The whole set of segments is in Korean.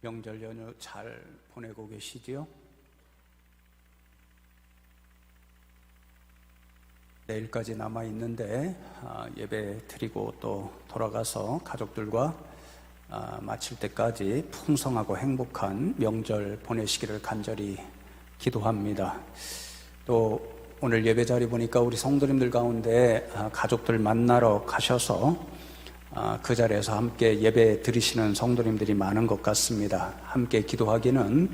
명절 연휴 잘 보내고 계시지요? 내일까지 남아 있는데 예배 드리고 또 돌아가서 가족들과 마칠 때까지 풍성하고 행복한 명절 보내시기를 간절히 기도합니다. 또 오늘 예배 자리 보니까 우리 성도님들 가운데 가족들 만나러 가셔서 그 자리에서 함께 예배 드리시는 성도님들이 많은 것 같습니다. 함께 기도하기는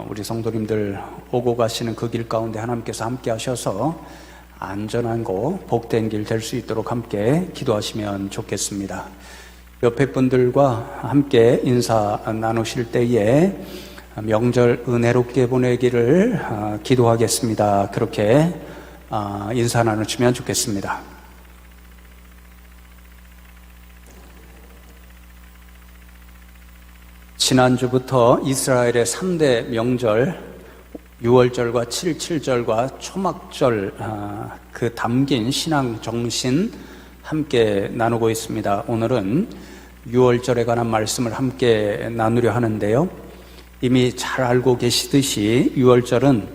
우리 성도님들 오고 가시는 그 길 가운데 하나님께서 함께 하셔서 안전하고 복된 길 될 수 있도록 함께 기도하시면 좋겠습니다. 옆에 분들과 함께 인사 나누실 때에 명절 은혜롭게 보내기를 기도하겠습니다. 그렇게 인사 나누시면 좋겠습니다. 지난주부터 이스라엘의 3대 명절 6월절과 7.7절과 초막절 그 담긴 신앙 정신 함께 나누고 있습니다. 오늘은 6월절에 관한 말씀을 함께 나누려 하는데요. 이미 잘 알고 계시듯이 6월절은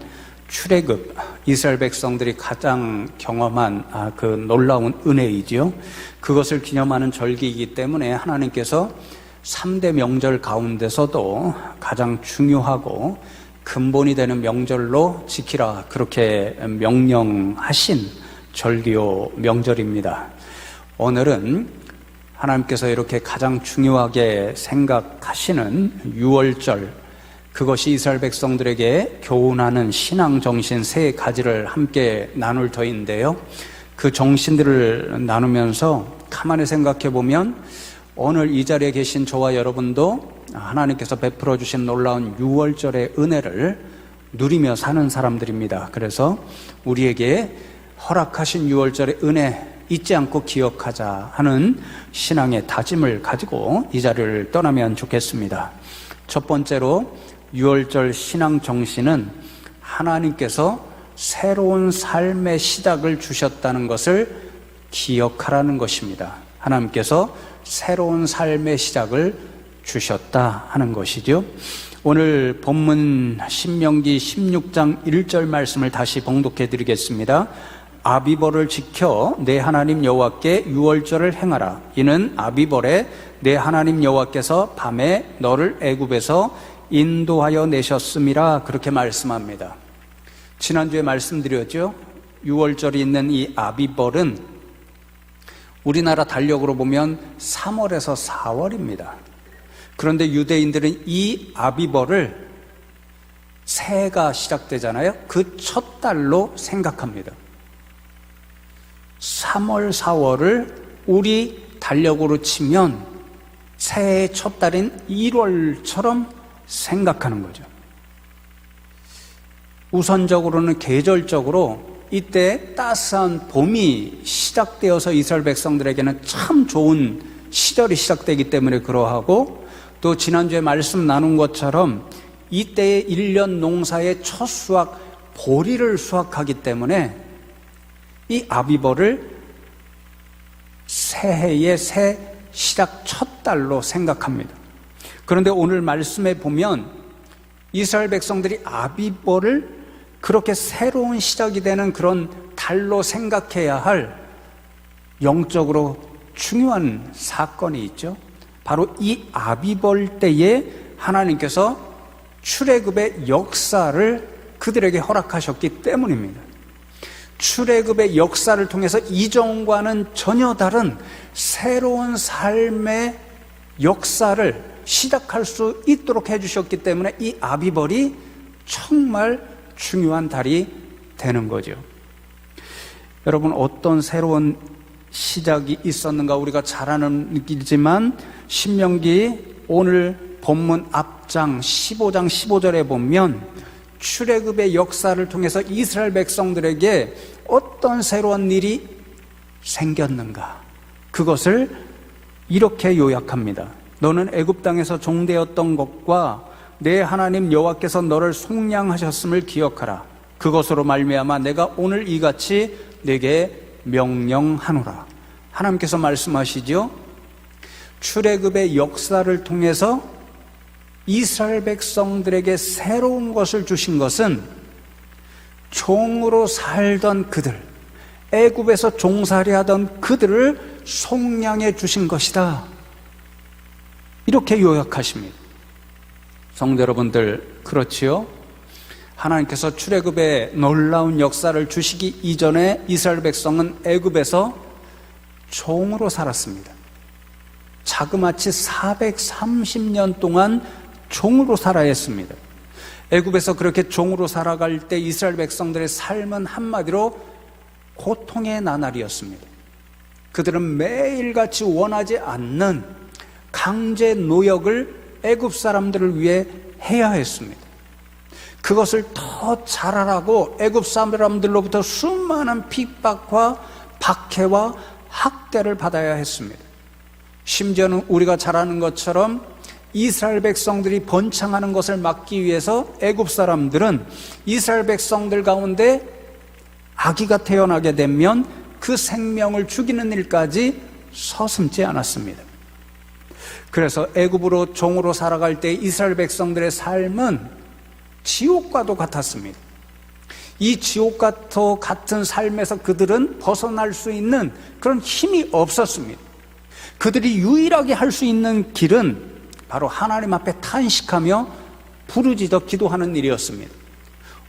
출애굽, 이스라엘 백성들이 가장 경험한 그 놀라운 은혜이지요. 그것을 기념하는 절기이기 때문에 하나님께서 3대 명절 가운데서도 가장 중요하고 근본이 되는 명절로 지키라 그렇게 명령하신 절기요 명절입니다. 오늘은 하나님께서 이렇게 가장 중요하게 생각하시는 6월절, 그것이 이스라엘 백성들에게 교훈하는 신앙 정신 세 가지를 함께 나눌 터인데요. 그 정신들을 나누면서 가만히 생각해 보면 오늘 이 자리에 계신 저와 여러분도 하나님께서 베풀어 주신 놀라운 6월절의 은혜를 누리며 사는 사람들입니다. 그래서 우리에게 허락하신 6월절의 은혜 잊지 않고 기억하자 하는 신앙의 다짐을 가지고 이 자리를 떠나면 좋겠습니다. 첫 번째로 6월절 신앙 정신은 하나님께서 새로운 삶의 시작을 주셨다는 것을 기억하라는 것입니다. 하나님께서 새로운 삶의 시작을 주셨다 하는 것이죠. 오늘 본문 신명기 16장 1절 말씀을 다시 봉독해 드리겠습니다. 아비벌을 지켜 내 하나님 여호와께 6월절을 행하라. 이는 아비벌에 내 하나님 여호와께서 밤에 너를 애굽에서 인도하여 내셨음이라 그렇게 말씀합니다. 지난주에 말씀드렸죠. 6월절이 있는 이 아비벌은 우리나라 달력으로 보면 3월에서 4월입니다. 그런데 유대인들은 이 아비벌을 새해가 시작되잖아요. 그 첫 달로 생각합니다. 3월, 4월을 우리 달력으로 치면 새해의 첫 달인 1월처럼 생각하는 거죠. 우선적으로는 계절적으로 이때 따스한 봄이 시작되어서 이스라엘 백성들에게는 참 좋은 시절이 시작되기 때문에 그러하고, 또 지난주에 말씀 나눈 것처럼 이때의 1년 농사의 첫 수확, 보리를 수확하기 때문에 이 아비벌을 새해의 새 시작 첫 달로 생각합니다. 그런데 오늘 말씀에 보면 이스라엘 백성들이 아비벌을 그렇게 새로운 시작이 되는 그런 달로 생각해야 할 영적으로 중요한 사건이 있죠. 바로 이 아비벌 때에 하나님께서 출애굽의 역사를 그들에게 허락하셨기 때문입니다. 출애굽의 역사를 통해서 이전과는 전혀 다른 새로운 삶의 역사를 시작할 수 있도록 해주셨기 때문에 이 아비벌이 정말 중요한 달이 되는 거죠. 여러분, 어떤 새로운 시작이 있었는가 우리가 잘 아는 일이지만 신명기 오늘 본문 앞장 15장 15절에 보면 출애굽의 역사를 통해서 이스라엘 백성들에게 어떤 새로운 일이 생겼는가, 그것을 이렇게 요약합니다. 너는 애굽 땅에서 종되었던 것과 내 하나님 여호와께서 너를 속량하셨음을 기억하라. 그것으로 말미암아 내가 오늘 이같이 내게 명령하노라. 하나님께서 말씀하시죠. 출애굽의 역사를 통해서 이스라엘 백성들에게 새로운 것을 주신 것은 종으로 살던 그들, 애굽에서 종살이하던 그들을 속량해 주신 것이다. 이렇게 요약하십니다. 성도 여러분들, 그렇지요? 하나님께서 출애굽의 놀라운 역사를 주시기 이전에 이스라엘 백성은 애굽에서 종으로 살았습니다. 자그마치 430년 동안 종으로 살아야 했습니다. 애굽에서 그렇게 종으로 살아갈 때 이스라엘 백성들의 삶은 한마디로 고통의 나날이었습니다. 그들은 매일같이 원하지 않는 강제 노역을 애굽 사람들을 위해 해야 했습니다. 그것을 더 잘하라고 애굽 사람들로부터 수많은 핍박과 박해와 학대를 받아야 했습니다. 심지어는 우리가 잘 아는 것처럼 이스라엘 백성들이 번창하는 것을 막기 위해서 애굽 사람들은 이스라엘 백성들 가운데 아기가 태어나게 되면 그 생명을 죽이는 일까지 서슴지 않았습니다. 그래서 애굽으로 종으로 살아갈 때 이스라엘 백성들의 삶은 지옥과도 같았습니다. 이 지옥과 같은 삶에서 그들은 벗어날 수 있는 그런 힘이 없었습니다. 그들이 유일하게 할 수 있는 길은 바로 하나님 앞에 탄식하며 부르짖어 기도하는 일이었습니다.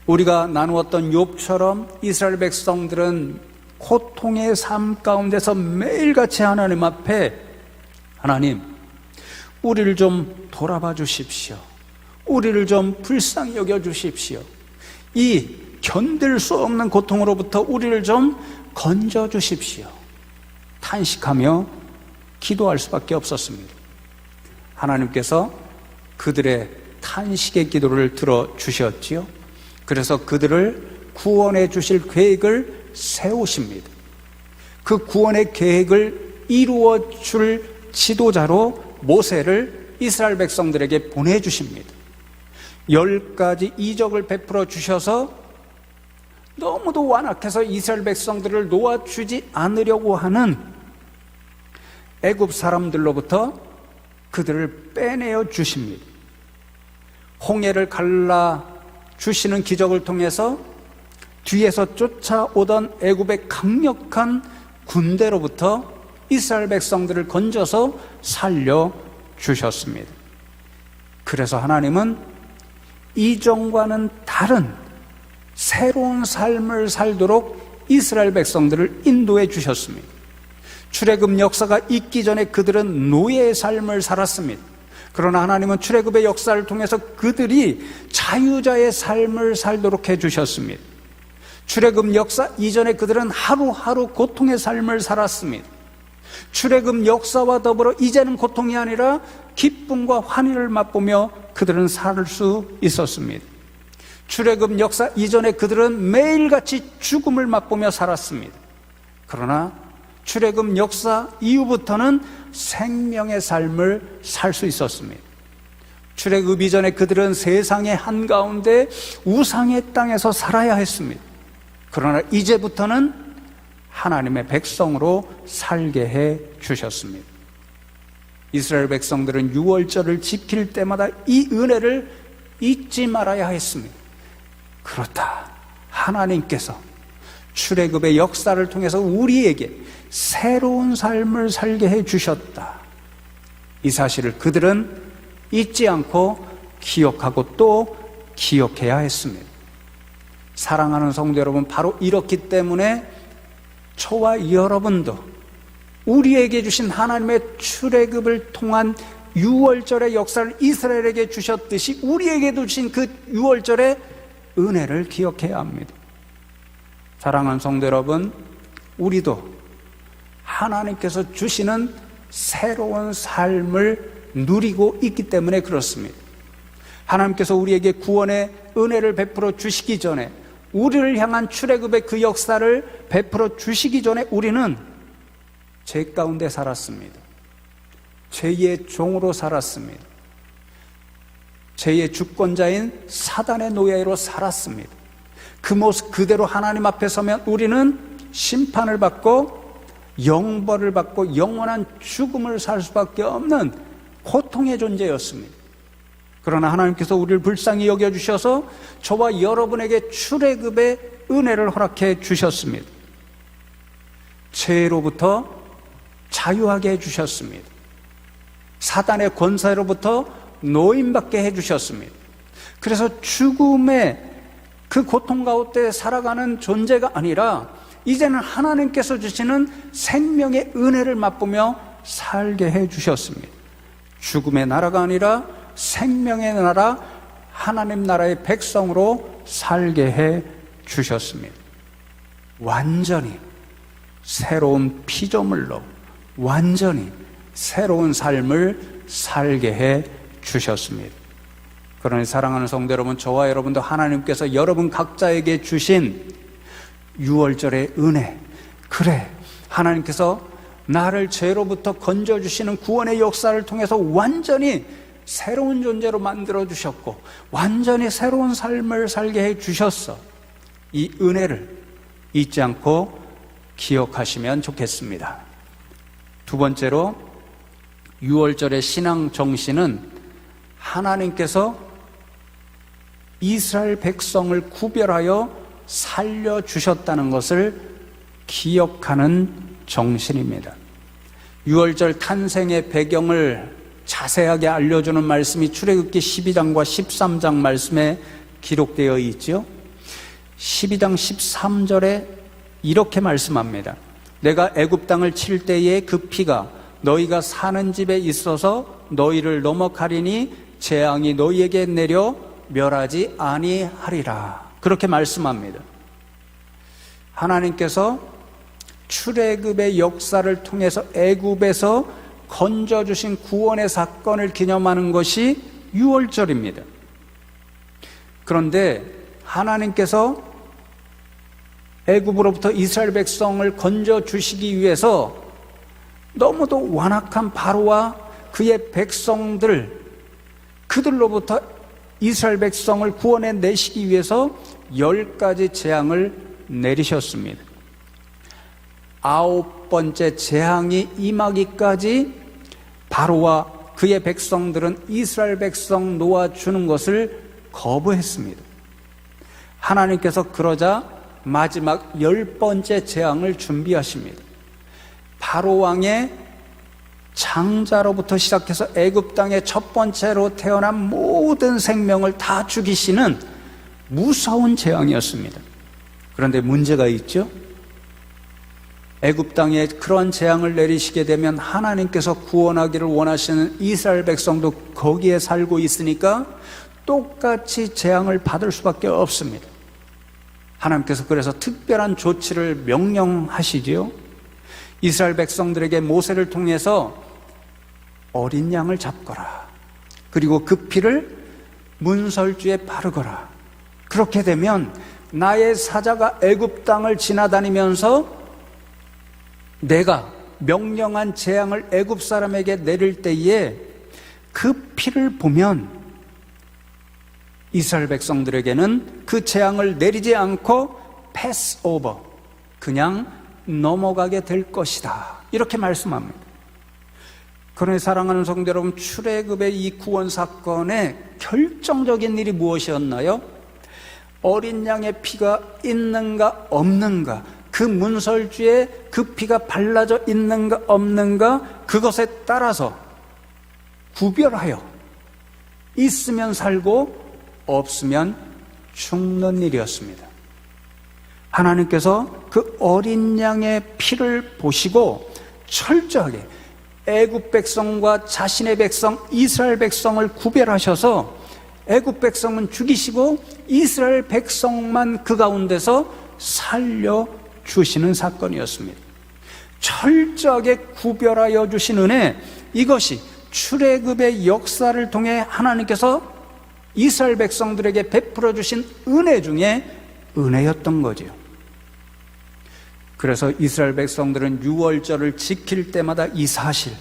우리가 나누었던 욥처럼 이스라엘 백성들은 고통의 삶 가운데서 매일같이 하나님 앞에 하나님, 우리를 좀 돌아봐 주십시오. 우리를 좀 불쌍히 여겨 주십시오. 이 견딜 수 없는 고통으로부터 우리를 좀 건져 주십시오. 탄식하며 기도할 수밖에 없었습니다. 하나님께서 그들의 탄식의 기도를 들어주셨지요. 그래서 그들을 구원해 주실 계획을 세우십니다. 그 구원의 계획을 이루어 줄 지도자로 모세를 이스라엘 백성들에게 보내주십니다. 10가지 이적을 베풀어 주셔서 너무도 완악해서 이스라엘 백성들을 놓아주지 않으려고 하는 애굽 사람들로부터 그들을 빼내어 주십니다. 홍해를 갈라 주시는 기적을 통해서 뒤에서 쫓아오던 애굽의 강력한 군대로부터 이스라엘 백성들을 건져서 살려 주셨습니다. 그래서 하나님은 이전과는 다른 새로운 삶을 살도록 이스라엘 백성들을 인도해 주셨습니다. 출애굽 역사가 있기 전에 그들은 노예의 삶을 살았습니다. 그러나 하나님은 출애굽의 역사를 통해서 그들이 자유자의 삶을 살도록 해주셨습니다. 출애굽 역사 이전에 그들은 하루하루 고통의 삶을 살았습니다. 출애굽 역사와 더불어 이제는 고통이 아니라 기쁨과 환희를 맛보며 그들은 살 수 있었습니다. 출애굽 역사 이전에 그들은 매일같이 죽음을 맛보며 살았습니다. 그러나 출애굽 역사 이후부터는 생명의 삶을 살 수 있었습니다. 출애굽 이전에 그들은 세상의 한가운데 우상의 땅에서 살아야 했습니다. 그러나 이제부터는 하나님의 백성으로 살게 해 주셨습니다. 이스라엘 백성들은 유월절을 지킬 때마다 이 은혜를 잊지 말아야 했습니다. 그렇다, 하나님께서 출애굽의 역사를 통해서 우리에게 새로운 삶을 살게 해 주셨다. 이 사실을 그들은 잊지 않고 기억하고 또 기억해야 했습니다. 사랑하는 성도 여러분, 바로 이렇기 때문에 저와 여러분도 우리에게 주신 하나님의 출애굽을 통한 유월절의 역사를 이스라엘에게 주셨듯이 우리에게도 주신 그 유월절의 은혜를 기억해야 합니다. 사랑하는 성도 여러분, 우리도 하나님께서 주시는 새로운 삶을 누리고 있기 때문에 그렇습니다. 하나님께서 우리에게 구원의 은혜를 베풀어 주시기 전에, 우리를 향한 출애굽의 그 역사를 베풀어 주시기 전에 우리는 죄 가운데 살았습니다. 죄의 종으로 살았습니다. 죄의 주권자인 사단의 노예로 살았습니다. 그 모습 그대로 하나님 앞에 서면 우리는 심판을 받고 영벌을 받고 영원한 죽음을 살 수밖에 없는 고통의 존재였습니다. 그러나 하나님께서 우리를 불쌍히 여겨주셔서 저와 여러분에게 출애굽의 은혜를 허락해 주셨습니다. 죄로부터 자유하게 해주셨습니다. 사단의 권세로부터 노임받게 해주셨습니다. 그래서 죽음의 그 고통 가운데 살아가는 존재가 아니라 이제는 하나님께서 주시는 생명의 은혜를 맛보며 살게 해주셨습니다. 죽음의 나라가 아니라 생명의 나라, 하나님 나라의 백성으로 살게 해주셨습니다. 완전히 새로운 피조물로 완전히 새로운 삶을 살게 해 주셨습니다. 그러니 사랑하는 성도 여러분, 저와 여러분도 하나님께서 여러분 각자에게 주신 6월절의 은혜, 그래, 하나님께서 나를 죄로부터 건져주시는 구원의 역사를 통해서 완전히 새로운 존재로 만들어주셨고 완전히 새로운 삶을 살게 해주셨어. 이 은혜를 잊지 않고 기억하시면 좋겠습니다. 두 번째로 6월절의 신앙 정신은 하나님께서 이스라엘 백성을 구별하여 살려주셨다는 것을 기억하는 정신입니다. 6월절 탄생의 배경을 자세하게 알려주는 말씀이 출애굽기 12장과 13장 말씀에 기록되어 있죠. 12장 13절에 이렇게 말씀합니다. 내가 애굽 땅을 칠 때에 그 피가 너희가 사는 집에 있어서 너희를 넘어가리니 재앙이 너희에게 내려 멸하지 아니하리라. 그렇게 말씀합니다. 하나님께서 출애굽의 역사를 통해서 애굽에서 건져주신 구원의 사건을 기념하는 것이 6월절입니다. 그런데 하나님께서 애굽으로부터 이스라엘 백성을 건져주시기 위해서 너무도 완악한 바로와 그의 백성들, 그들로부터 이스라엘 백성을 구원해 내시기 위해서 10가지 재앙을 내리셨습니다. 9번째 재앙이 임하기까지 바로와 그의 백성들은 이스라엘 백성 놓아주는 것을 거부했습니다. 하나님께서 그러자 마지막 10번째 재앙을 준비하십니다. 바로 왕의 장자로부터 시작해서 애굽 땅의 첫 번째로 태어난 모든 생명을 다 죽이시는 무서운 재앙이었습니다. 그런데 문제가 있죠. 애굽 땅에 그러한 재앙을 내리시게 되면 하나님께서 구원하기를 원하시는 이스라엘 백성도 거기에 살고 있으니까 똑같이 재앙을 받을 수밖에 없습니다. 하나님께서 그래서 특별한 조치를 명령하시지요. 이스라엘 백성들에게 모세를 통해서 어린 양을 잡거라. 그리고 그 피를 문설주에 바르거라. 그렇게 되면 나의 사자가 애굽 땅을 지나다니면서 내가 명령한 재앙을 애굽 사람에게 내릴 때에 그 피를 보면 이스라엘 백성들에게는 그 재앙을 내리지 않고 패스 오버, 그냥 넘어가게 될 것이다. 이렇게 말씀합니다. 그러니 사랑하는 성도 여러분, 출애굽의 이 구원 사건의 결정적인 일이 무엇이었나요? 어린 양의 피가 있는가 없는가, 그 문설주에 그 피가 발라져 있는가 없는가, 그것에 따라서 구별하여 있으면 살고 없으면 죽는 일이었습니다. 하나님께서 그 어린 양의 피를 보시고 철저하게 애굽 백성과 자신의 백성 이스라엘 백성을 구별하셔서 애굽 백성은 죽이시고 이스라엘 백성만 그 가운데서 살려주시는 사건이었습니다. 철저하게 구별하여 주신 은혜, 이것이 출애굽의 역사를 통해 하나님께서 이스라엘 백성들에게 베풀어 주신 은혜 중에 은혜였던 거죠. 그래서 이스라엘 백성들은 6월절을 지킬 때마다 이 사실,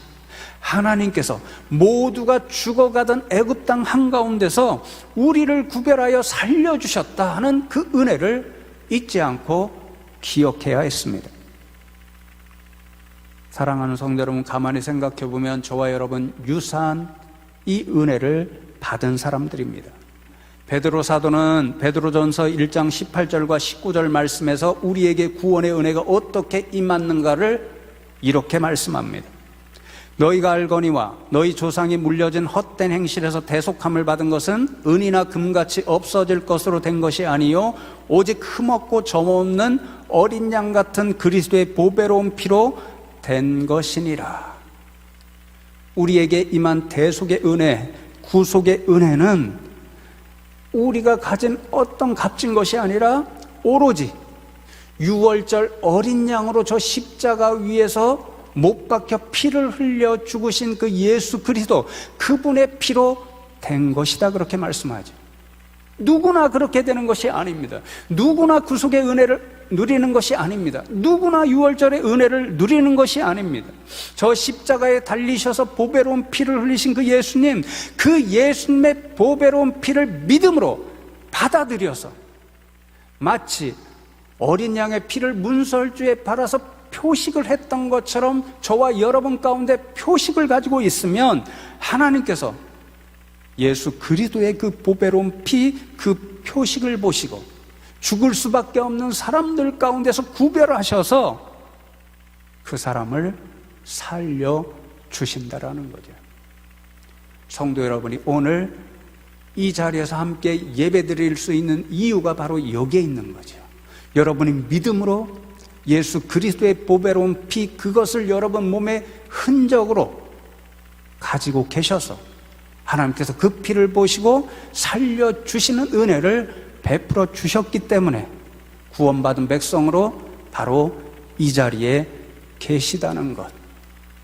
하나님께서 모두가 죽어가던 애굽 땅 한가운데서 우리를 구별하여 살려주셨다 하는 그 은혜를 잊지 않고 기억해야 했습니다. 사랑하는 성도 여러분, 가만히 생각해 보면 저와 여러분 유사한 이 은혜를 받은 사람들입니다. 베드로 사도는 베드로전서 1장 18절과 19절 말씀에서 우리에게 구원의 은혜가 어떻게 임했는가를 이렇게 말씀합니다. 너희가 알거니와 너희 조상이 물려진 헛된 행실에서 대속함을 받은 것은 은이나 금같이 없어질 것으로 된 것이 아니요 오직 흠없고 점없는 어린 양 같은 그리스도의 보배로운 피로 된 것이니라. 우리에게 임한 대속의 은혜, 구속의 은혜는 우리가 가진 어떤 값진 것이 아니라 오로지 유월절 어린 양으로 저 십자가 위에서 못 박혀 피를 흘려 죽으신 그 예수 그리스도, 그분의 피로 된 것이다, 그렇게 말씀하죠. 누구나 그렇게 되는 것이 아닙니다. 누구나 구속의 은혜를 누리는 것이 아닙니다. 누구나 유월절의 은혜를 누리는 것이 아닙니다. 저 십자가에 달리셔서 보배로운 피를 흘리신 그 예수님, 그 예수님의 보배로운 피를 믿음으로 받아들여서 마치 어린 양의 피를 문설주에 발아서 표식을 했던 것처럼 저와 여러분 가운데 표식을 가지고 있으면 하나님께서 예수 그리스도의 그 보배로운 피, 그 표식을 보시고 죽을 수밖에 없는 사람들 가운데서 구별하셔서 그 사람을 살려주신다라는 거죠. 성도 여러분이 오늘 이 자리에서 함께 예배드릴 수 있는 이유가 바로 여기에 있는 거죠. 여러분이 믿음으로 예수 그리스도의 보배로운 피, 그것을 여러분 몸의 흔적으로 가지고 계셔서 하나님께서 그 피를 보시고 살려주시는 은혜를 베풀어 주셨기 때문에 구원받은 백성으로 바로 이 자리에 계시다는 것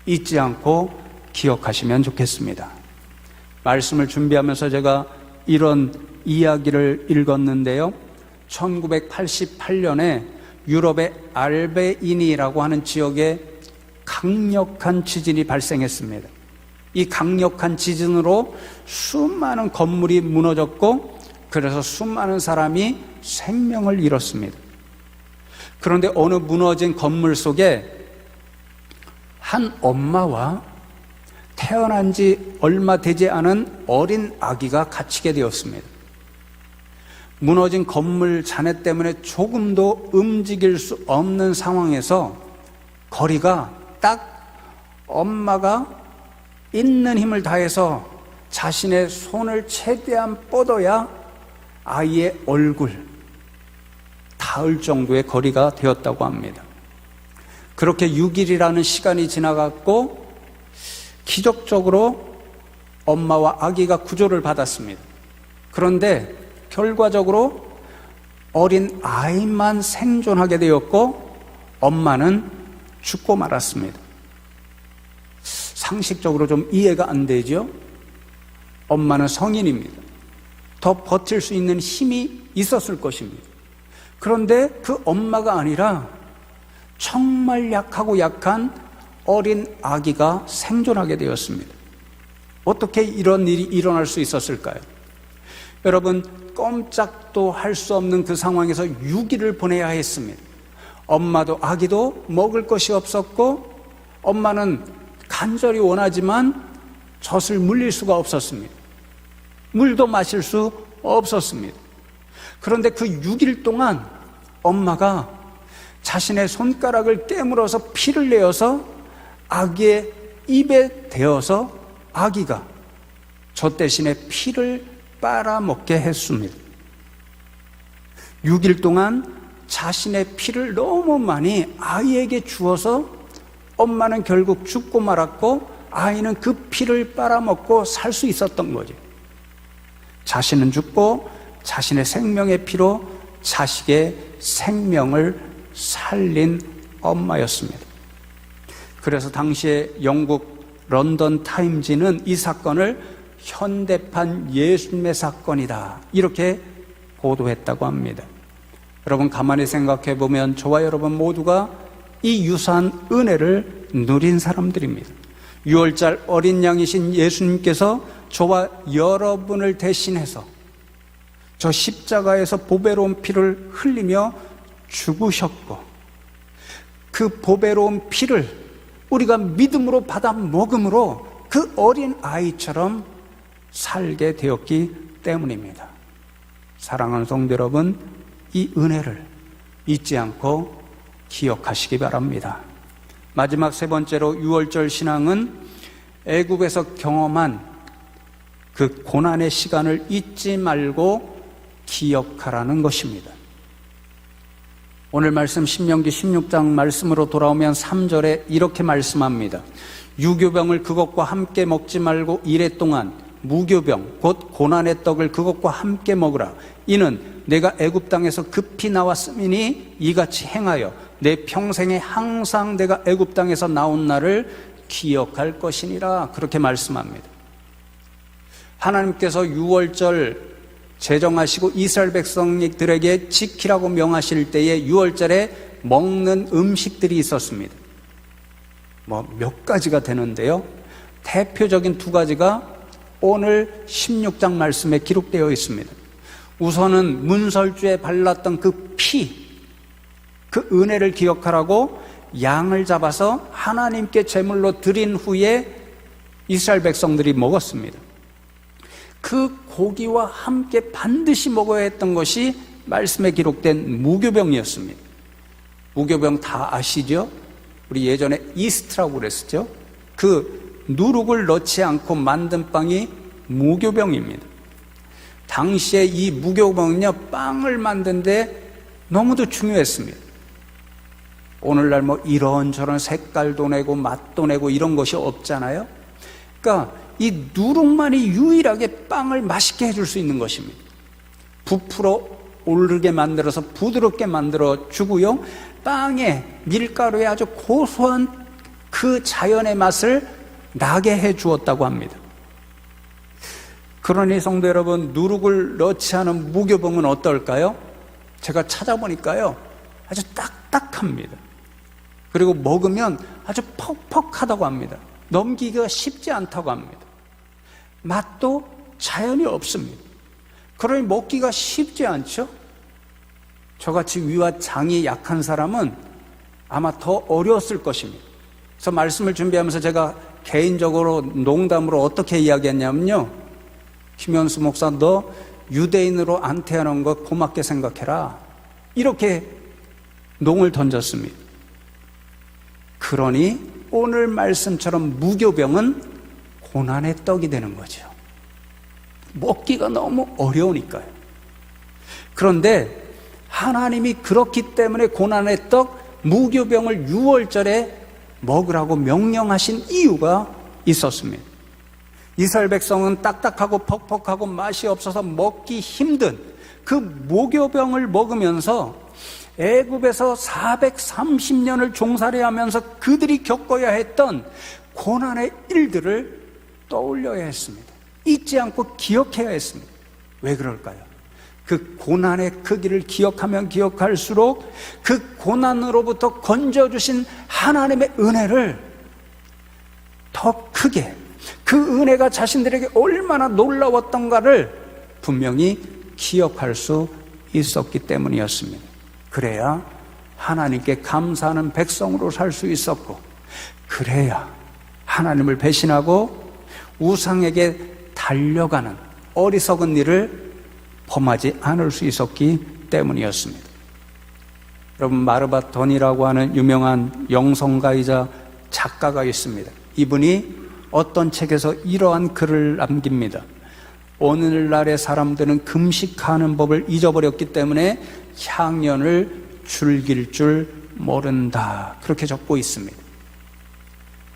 잊지 않고 기억하시면 좋겠습니다. 말씀을 준비하면서 제가 이런 이야기를 읽었는데요, 1988년에 유럽의 알베인이라고 하는 지역에 강력한 지진이 발생했습니다. 이 강력한 지진으로 수많은 건물이 무너졌고, 그래서 수많은 사람이 생명을 잃었습니다. 그런데 어느 무너진 건물 속에 한 엄마와 태어난 지 얼마 되지 않은 어린 아기가 갇히게 되었습니다. 무너진 건물 잔해 때문에 조금도 움직일 수 없는 상황에서 거리가 딱 엄마가 있는 힘을 다해서 자신의 손을 최대한 뻗어야 아이의 얼굴 닿을 정도의 거리가 되었다고 합니다. 그렇게 6일이라는 시간이 지나갔고 기적적으로 엄마와 아기가 구조를 받았습니다. 그런데 결과적으로 어린 아이만 생존하게 되었고 엄마는 죽고 말았습니다. 상식적으로 좀 이해가 안 되죠? 엄마는 성인입니다. 더 버틸 수 있는 힘이 있었을 것입니다. 그런데 그 엄마가 아니라 정말 약하고 약한 어린 아기가 생존하게 되었습니다. 어떻게 이런 일이 일어날 수 있었을까요? 여러분, 꼼짝도 할 수 없는 그 상황에서 6일을 보내야 했습니다. 엄마도 아기도 먹을 것이 없었고 엄마는 간절히 원하지만 젖을 물릴 수가 없었습니다. 물도 마실 수 없었습니다. 그런데 그 6일 동안 엄마가 자신의 손가락을 깨물어서 피를 내어서 아기의 입에 대어서 아기가 저 대신에 피를 빨아먹게 했습니다. 6일 동안 자신의 피를 너무 많이 아이에게 주어서 엄마는 결국 죽고 말았고 아이는 그 피를 빨아먹고 살 수 있었던 거죠. 자신은 죽고 자신의 생명의 피로 자식의 생명을 살린 엄마였습니다. 그래서 당시에 영국 런던 타임지는 이 사건을 현대판 예수님의 사건이다 이렇게 보도했다고 합니다. 여러분, 가만히 생각해 보면 저와 여러분 모두가 이 유사한 은혜를 누린 사람들입니다. 6월절 어린 양이신 예수님께서 저와 여러분을 대신해서 저 십자가에서 보배로운 피를 흘리며 죽으셨고, 그 보배로운 피를 우리가 믿음으로 받아 먹음으로 그 어린 아이처럼 살게 되었기 때문입니다. 사랑하는 성도 여러분, 이 은혜를 잊지 않고 기억하시기 바랍니다. 마지막 세 번째로 유월절 신앙은 애굽에서 경험한 그 고난의 시간을 잊지 말고 기억하라는 것입니다. 오늘 말씀 신명기 16장 말씀으로 돌아오면 3절에 이렇게 말씀합니다. 유교병을 그것과 함께 먹지 말고 이레 동안 무교병 곧 고난의 떡을 그것과 함께 먹으라. 이는 내가 애굽 땅에서 급히 나왔음이니 이같이 행하여 내 평생에 항상 내가 애굽 땅에서 나온 날을 기억할 것이니라. 그렇게 말씀합니다. 하나님께서 유월절 제정하시고 이스라엘 백성들에게 지키라고 명하실 때에 유월절에 먹는 음식들이 있었습니다. 몇 가지가 되는데요. 대표적인 두 가지가 오늘 16장 말씀에 기록되어 있습니다. 우선은 문설주에 발랐던 그 피, 그 은혜를 기억하라고 양을 잡아서 하나님께 제물로 드린 후에 이스라엘 백성들이 먹었습니다. 그 고기와 함께 반드시 먹어야 했던 것이 말씀에 기록된 무교병이었습니다. 무교병 다 아시죠? 우리 예전에 이스트라고 그랬었죠? 그 누룩을 넣지 않고 만든 빵이 무교병입니다. 당시에 이 무교병은요, 빵을 만드는데 너무도 중요했습니다. 오늘날 이런저런 색깔도 내고 맛도 내고 이런 것이 없잖아요. 그러니까 이 누룩만이 유일하게 빵을 맛있게 해줄 수 있는 것입니다. 부풀어 오르게 만들어서 부드럽게 만들어 주고요, 빵에 밀가루에 아주 고소한 그 자연의 맛을 나게 해 주었다고 합니다. 그러니 성도 여러분, 누룩을 넣지 않은 무교병은 어떨까요? 제가 찾아보니까요, 아주 딱딱합니다. 그리고 먹으면 아주 퍽퍽하다고 합니다. 넘기기가 쉽지 않다고 합니다. 맛도 자연이 없습니다. 그러니 먹기가 쉽지 않죠? 저같이 위와 장이 약한 사람은 아마 더 어려웠을 것입니다. 그래서 말씀을 준비하면서 제가 개인적으로 농담으로 어떻게 이야기했냐면요, 김현수 목사, 너 유대인으로 안 태어난 거 고맙게 생각해라, 이렇게 농을 던졌습니다. 그러니 오늘 말씀처럼 무교병은 고난의 떡이 되는 거죠. 먹기가 너무 어려우니까요. 그런데 하나님이 그렇기 때문에 고난의 떡, 무교병을 유월절에 먹으라고 명령하신 이유가 있었습니다. 이스라엘 백성은 딱딱하고 퍽퍽하고 맛이 없어서 먹기 힘든 그 무교병을 먹으면서 애굽에서 430년을 종살이 하면서 그들이 겪어야 했던 고난의 일들을 떠올려야 했습니다. 잊지 않고 기억해야 했습니다. 왜 그럴까요? 그 고난의 크기를 기억하면 기억할수록 그 고난으로부터 건져주신 하나님의 은혜를 더 크게, 그 은혜가 자신들에게 얼마나 놀라웠던가를 분명히 기억할 수 있었기 때문이었습니다. 그래야 하나님께 감사하는 백성으로 살 수 있었고, 그래야 하나님을 배신하고 우상에게 달려가는 어리석은 일을 범하지 않을 수 있었기 때문이었습니다. 여러분, 마르바톤이라고 하는 유명한 영성가이자 작가가 있습니다. 이분이 어떤 책에서 이러한 글을 남깁니다. 오늘날의 사람들은 금식하는 법을 잊어버렸기 때문에 향년을 즐길 줄 모른다, 그렇게 적고 있습니다.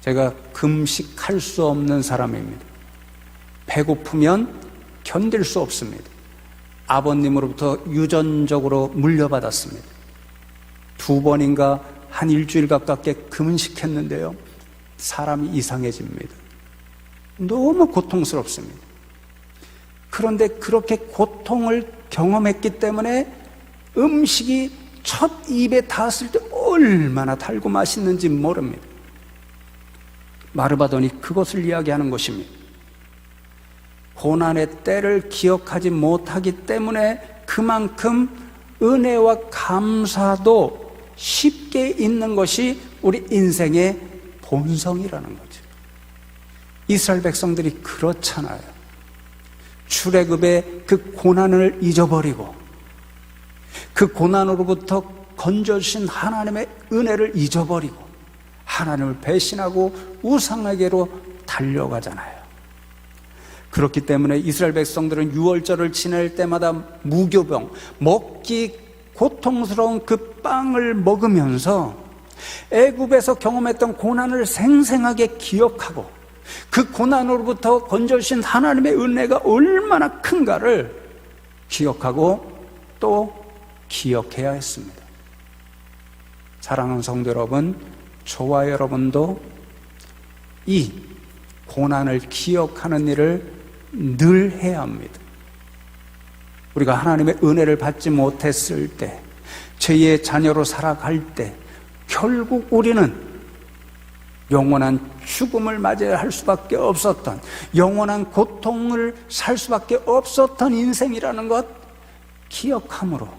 제가 금식할 수 없는 사람입니다. 배고프면 견딜 수 없습니다. 아버님으로부터 유전적으로 물려받았습니다. 2번인가 한 일주일 가깝게 금식했는데요, 사람이 이상해집니다. 너무 고통스럽습니다. 그런데 그렇게 고통을 경험했기 때문에 음식이 첫 입에 닿았을 때 얼마나 달고 맛있는지 모릅니다. 마르바돈이 그것을 이야기하는 것입니다. 고난의 때를 기억하지 못하기 때문에 그만큼 은혜와 감사도 쉽게 잊는 것이 우리 인생의 본성이라는 거죠. 이스라엘 백성들이 그렇잖아요. 출애굽의 그 고난을 잊어버리고 그 고난으로부터 건져주신 하나님의 은혜를 잊어버리고 하나님을 배신하고 우상에게로 달려가잖아요. 그렇기 때문에 이스라엘 백성들은 유월절을 지낼 때마다 무교병, 먹기 고통스러운 그 빵을 먹으면서 애굽에서 경험했던 고난을 생생하게 기억하고 그 고난으로부터 건져주신 하나님의 은혜가 얼마나 큰가를 기억하고 또 기억해야 했습니다. 사랑하는 성도 여러분, 저와 여러분도 이 고난을 기억하는 일을 늘 해야 합니다. 우리가 하나님의 은혜를 받지 못했을 때, 죄의 자녀로 살아갈 때 결국 우리는 영원한 죽음을 맞이해야 할 수밖에 없었던, 영원한 고통을 살 수밖에 없었던 인생이라는 것 기억함으로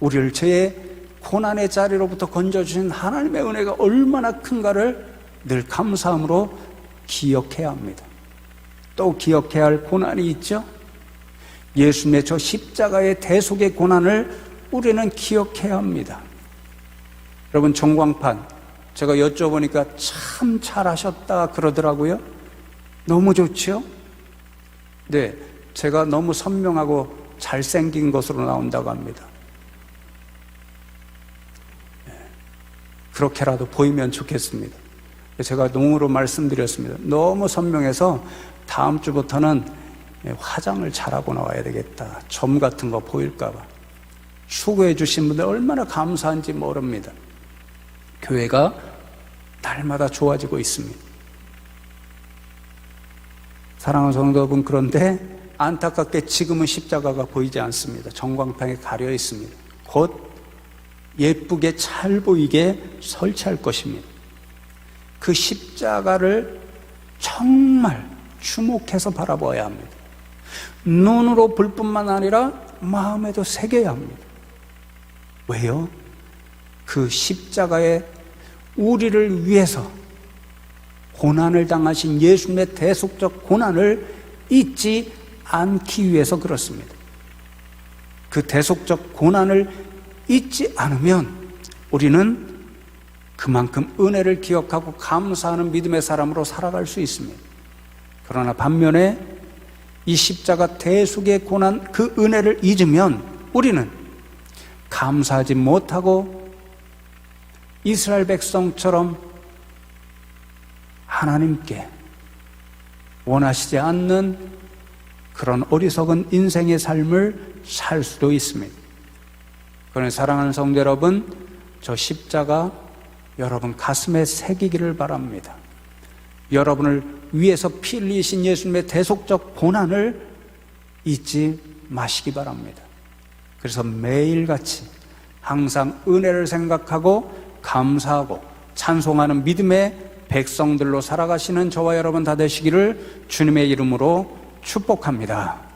우리를 죄의 고난의 자리로부터 건져주신 하나님의 은혜가 얼마나 큰가를 늘 감사함으로 기억해야 합니다. 또 기억해야 할 고난이 있죠. 예수님의 저 십자가의 대속의 고난을 우리는 기억해야 합니다. 여러분, 전광판 제가 여쭤보니까 참 잘하셨다 그러더라고요. 너무 좋죠? 네, 제가 너무 선명하고 잘생긴 것으로 나온다고 합니다. 그렇게라도 보이면 좋겠습니다. 제가 농으로 말씀드렸습니다. 너무 선명해서 다음 주부터는 화장을 잘하고 나와야 되겠다. 점 같은 거 보일까 봐. 수고해 주신 분들 얼마나 감사한지 모릅니다. 교회가 날마다 좋아지고 있습니다. 사랑하는 성도 여러분, 그런데 안타깝게 지금은 십자가가 보이지 않습니다. 전광판에 가려 있습니다. 곧 예쁘게 잘 보이게 설치할 것입니다. 그 십자가를 정말 주목해서 바라봐야 합니다. 눈으로 볼 뿐만 아니라 마음에도 새겨야 합니다. 왜요? 그 십자가에 우리를 위해서 고난을 당하신 예수님의 대속적 고난을 잊지 않기 위해서 그렇습니다. 그 대속적 고난을 잊지 않으면 우리는 그만큼 은혜를 기억하고 감사하는 믿음의 사람으로 살아갈 수 있습니다. 그러나 반면에 이 십자가 대속의 고난, 그 은혜를 잊으면 우리는 감사하지 못하고 이스라엘 백성처럼 하나님께 원하시지 않는 그런 어리석은 인생의 삶을 살 수도 있습니다. 그러나 사랑하는 성도 여러분, 저 십자가 여러분 가슴에 새기기를 바랍니다. 여러분을 위해서 피 흘리신 예수님의 대속적 고난을 잊지 마시기 바랍니다. 그래서 매일같이 항상 은혜를 생각하고 감사하고 찬송하는 믿음의 백성들로 살아가시는 저와 여러분 다 되시기를 주님의 이름으로 축복합니다.